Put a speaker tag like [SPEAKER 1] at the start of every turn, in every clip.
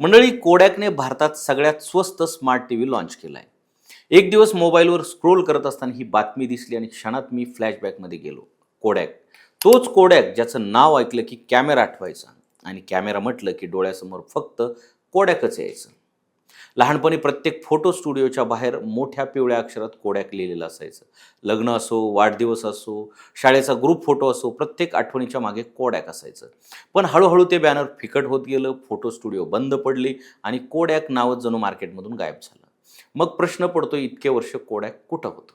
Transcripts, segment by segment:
[SPEAKER 1] मंडळी, कोडॅकने भारतात सगळ्यात स्वस्त स्मार्ट टीव्ही लॉन्च केला आहे. एक दिवस मोबाईलवर स्क्रोल करत असताना ही बातमी दिसली आणि क्षणात मी फ्लॅशबॅकमध्ये गेलो. कोडॅक, तोच कोडॅक ज्याचं नाव ऐकलं की कॅमेरा आठवायचा आणि कॅमेरा म्हटलं की डोळ्यासमोर फक्त कोडॅकच यायचं. लहानपणी प्रत्येक फोटो स्टुडिओच्या बाहेर मोठ्या पिवळ्या अक्षरात कोडॅक लिहिलेलं असायचं. लग्न असो, वाढदिवस असो, शाळेचा ग्रुप फोटो असो, प्रत्येक आठवणीच्या मागे कोडॅक असायचं. पण हळूहळू ते बॅनर फिकट होत गेलं, फोटो स्टुडिओ बंद पडले आणि कोडॅक नावच जणू मार्केटमधून गायब झालं. मग प्रश्न पडतो, इतके वर्ष कोडॅक कुठं होतं?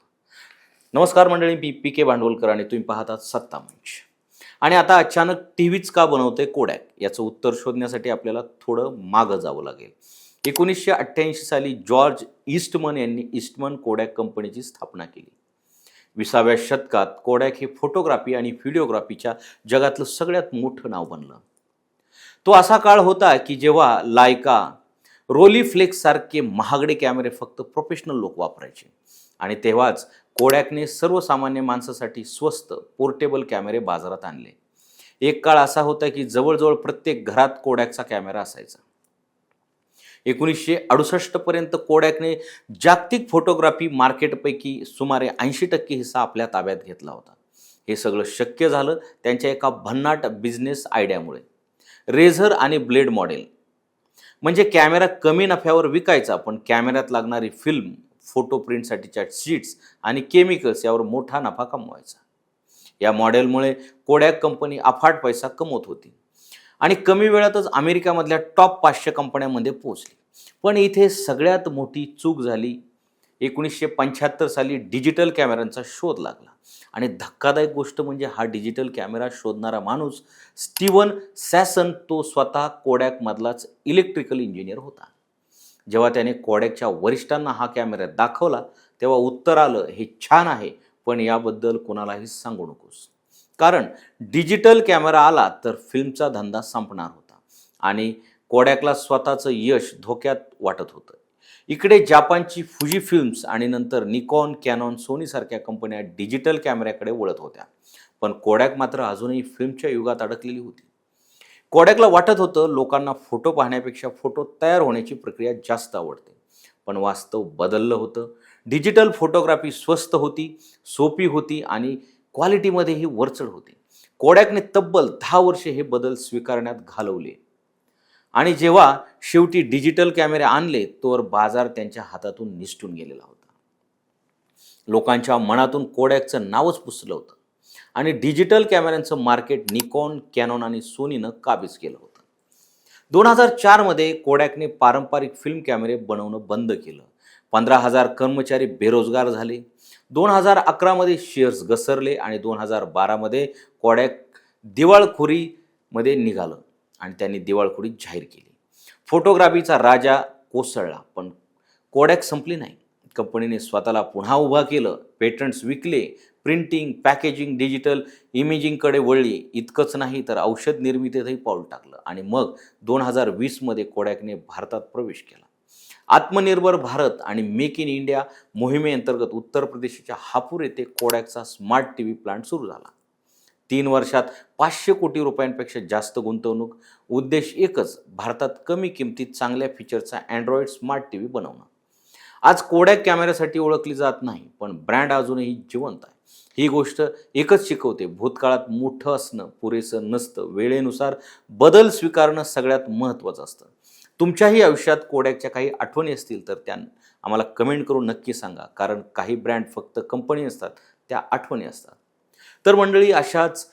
[SPEAKER 1] नमस्कार मंडळी, मी पी के भांडवलकर आणि तुम्ही पाहतात सत्ता मंच. आणि आता अचानक टीव्हीच का बनवतंय कोडॅक, याचं उत्तर शोधण्यासाठी आपल्याला थोडं मागं जावं लागेल. 1988 साली जॉर्ज ईस्टमन यांनी ईस्टमन कोडॅक कंपनीची स्थापना केली. 20व्या शतकात कोडॅक हे फोटोग्राफी आणि व्हिडिओग्राफीच्या जगातलं सगळ्यात मोठं नाव बनलं. तो असा काळ होता की जेव्हा लायका, रोलीफ्लेक्स सारखे महागडे कॅमेरे फक्त प्रोफेशनल लोक वापरायचे आणि तेव्हाच कोडॅकने सर्वसामान्य माणसासाठी स्वस्त पोर्टेबल कॅमेरे बाजारात आणले. एक काळ असा होता की जवळजवळ प्रत्येक घरात कोडॅकचा कॅमेरा असायचा. 1968 पर्यंत कोडॅकने जागतिक फोटोग्राफी मार्केटपैकी सुमारे 80% हिस्सा आपल्या ताब्यात घेतला होता. हे सगळं शक्य झालं त्यांच्या एका भन्नाट बिझनेस आयडियामुळे. रेझर आणि ब्लेड मॉडेल म्हणजे कॅमेरा कमी नफ्यावर विकायचा, पण कॅमेऱ्यात लागणारी फिल्म, फोटो प्रिंटसाठीच्या शीट्स आणि केमिकल्स यावर मोठा नफा कमवायचा. या मॉडेलमुळे कोडॅक कंपनी अफाट पैसा कमवत होती आणि कमी वेळातच अमेरिकामधल्या टॉप 500 कंपन्यांमध्ये पोहोचली. पण इथे सगळ्यात मोठी चूक झाली. 1975 साली डिजिटल कॅमेऱ्यांचा शोध लागला आणि धक्कादायक गोष्ट म्हणजे हा डिजिटल कॅमेरा शोधणारा माणूस स्टीवन सॅसन, तो स्वतः कोडॅकमधलाच इलेक्ट्रिकल इंजिनियर होता. जेव्हा त्याने कोडॅकच्या वरिष्ठांना हा कॅमेरा दाखवला तेव्हा उत्तर आलं, हे छान आहे, पण याबद्दल कोणालाही सांगू नकोस. कारण डिजिटल कॅमेरा आला तर फिल्मचा धंदा संपणार होता आणि कोडॅकला स्वतःचं यश धोक्यात वाटत होतं. इकडे जापानची फुजी फिल्म्स आणि नंतर निकॉन, कॅनॉन, सोनी सारख्या कंपन्या डिजिटल कॅमेऱ्याकडे वळत होत्या. पण कोडॅक मात्र अजूनही फिल्मच्या युगात अडकलेली होती. कोडॅकला वाटत होतं लोकांना फोटो पाहण्यापेक्षा फोटो तयार होण्याची प्रक्रिया जास्त आवडते. पण वास्तव बदललं होतं. डिजिटल फोटोग्राफी स्वस्त होती, सोपी होती आणि क्वालिटीमध्येही वरचढ होती. कोडॅकने तब्बल 10 वर्षे हे बदल स्वीकारण्यात घालवले आणि जेव्हा शेवटी डिजिटल कॅमेरे आणले तोवर बाजार त्यांच्या हातातून निसटून गेलेला होता. लोकांच्या मनातून कोडॅकचं नावच पुसलं होतं आणि डिजिटल कॅमेऱ्यांचं मार्केट निकॉन, कॅनॉन आणि सोनीनं काबीज केलं होतं. 2004 मध्ये कोडॅकने पारंपरिक फिल्म कॅमेरे बनवणं बंद केलं. 15,000 कर्मचारी बेरोजगार झाले. 2011 मध्ये शेअर्स घसरले आणि 2012 मध्ये कोडॅक दिवाळखोरीमध्ये निघालं आणि त्यांनी दिवाळखोरी जाहीर केली. फोटोग्राफीचा राजा कोसळला, पण कोडॅक संपली नाही. कंपनीने स्वतःला पुन्हा उभा केलं, पेटंट्स विकले, प्रिंटिंग, पॅकेजिंग, डिजिटल इमेजिंगकडे वळली. इतकंच नाही तर औषध निर्मितीतही पाऊल टाकलं आणि मग 2020 मध्ये कोडॅकने भारतात प्रवेश केला. आत्मनिर्भर भारत आणि मेक इन इंडिया मोहिमेअंतर्गत उत्तर प्रदेशच्या हापूर येथे कोडॅकचा स्मार्ट टीव्ही प्लांट सुरू झाला. 3 वर्षात 500 कोटी रुपयांपेक्षा जास्त गुंतवणूक. उद्देश एकच, भारतात कमी किमतीत चांगल्या फीचरचा अँड्रॉइड स्मार्ट टीव्ही बनवणं. आज कोडॅक कॅमेऱ्यासाठी ओळखली जात नाही, पण ब्रँड अजूनही जिवंत आहे. ही गोष्ट एकच शिकवते, भूतकाळात मोठं असणं पुरेसं नसतं, वेळेनुसार बदल स्वीकारणं सगळ्यात महत्त्वाचं असतं. तुमच्याही आयुष्यात कोडॅकच्या काही आठवणी असतील तर त्या आम्हाला कमेंट करून नक्की सांगा, कारण काही ब्रँड फक्त कंपनी नसतात, त्या आठवणी असतात. तर मंडळी, अशाच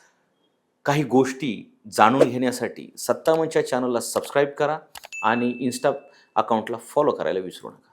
[SPEAKER 1] काही गोष्टी जाणून घेण्यासाठी सत्तामंचच्या चॅनलला सबस्क्राईब करा आणि इन्स्टा अकाउंटला फॉलो करायला विसरू नका.